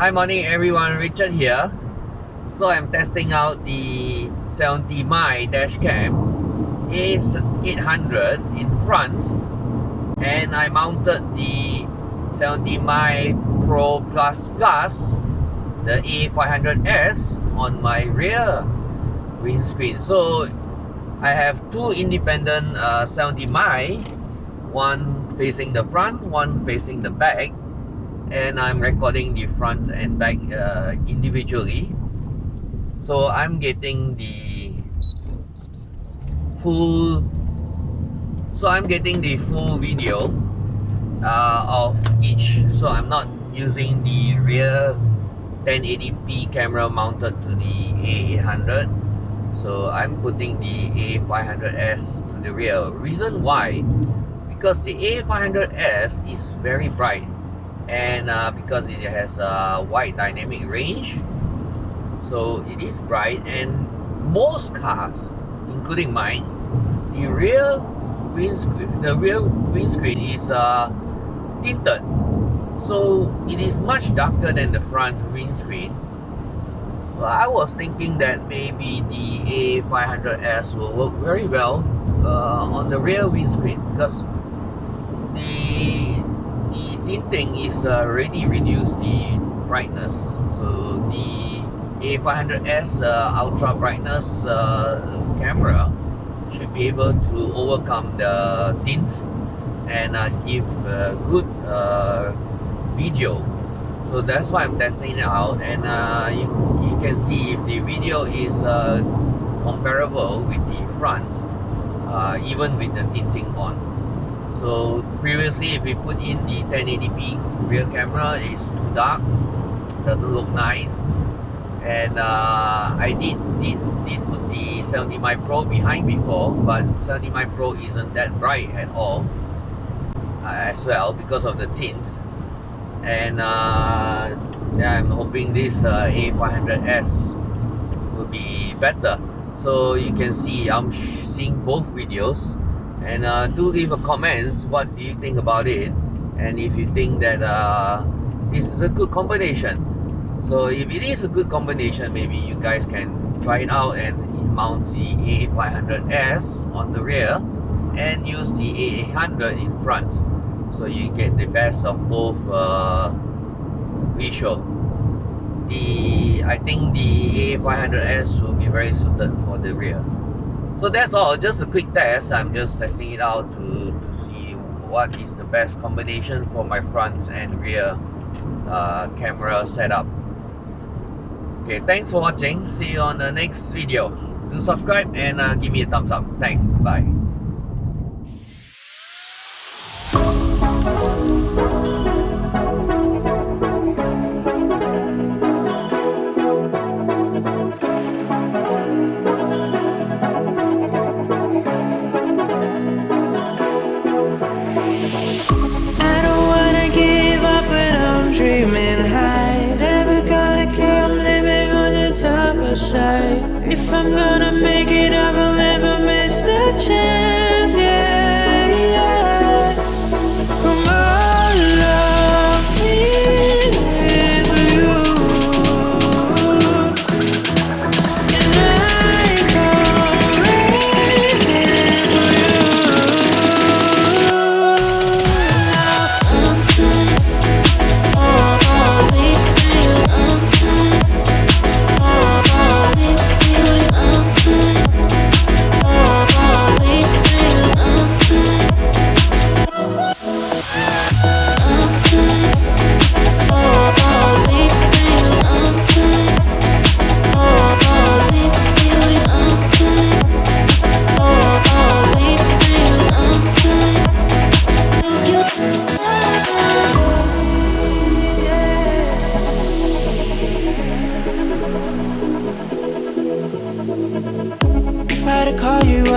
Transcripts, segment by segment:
Hi morning everyone, Richard here. So I'm testing out the 70mm dash cam A800 in front, and I mounted the 70mm Pro Plus the A500s on my rear windscreen. So I have two independent 70mm, one facing the front, one facing the back, and I'm recording the front and back individually. So I'm getting the full video of each. So I'm not using the rear 1080p camera mounted to the A800. So I'm putting the A500s to the rear. Reason why? Because the A500s is very bright, and because it has a wide dynamic range, so it is bright. And most cars, including mine, the rear windscreen is tinted, so it is much darker than the front windscreen. Well, I was thinking that maybe the A500s will work very well on the rear windscreen, because the tinting is already reduced the brightness. So the A500s ultra brightness camera should be able to overcome the tints and give good video. So that's why I'm testing it out, and you can see if the video is comparable with the front, even with the tinting on. So previously, if we put in the 1080p rear camera, it's too dark, doesn't look nice. And I did put the 70mm Pro behind before, but 70mm Pro isn't that bright at all as well because of the tints. And yeah, I'm hoping this A500s will be better. So you can see I'm seeing both videos, and do leave a comments what do you think about it, and if you think that this is a good combination. So if it is a good combination, maybe you guys can try it out and mount the A500s on the rear and use the A800 in front, so you get the best of both visual. I think the A500s will be very suited for the rear. So that's all, just a quick test. I'm just testing it out to see what is the best combination for my front and rear camera setup. Okay, thanks for watching. See you on the next video. Do subscribe and give me a thumbs up. Thanks, bye. Dreaming high, never gonna care, I'm living on the top side. If I'm gonna make it, I will never miss the chance, yeah, yeah. From all of me with you, and I go racing for you.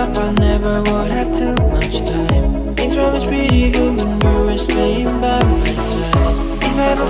up, I never would have too much time. Things were always pretty good when you were staying by my side. If I ever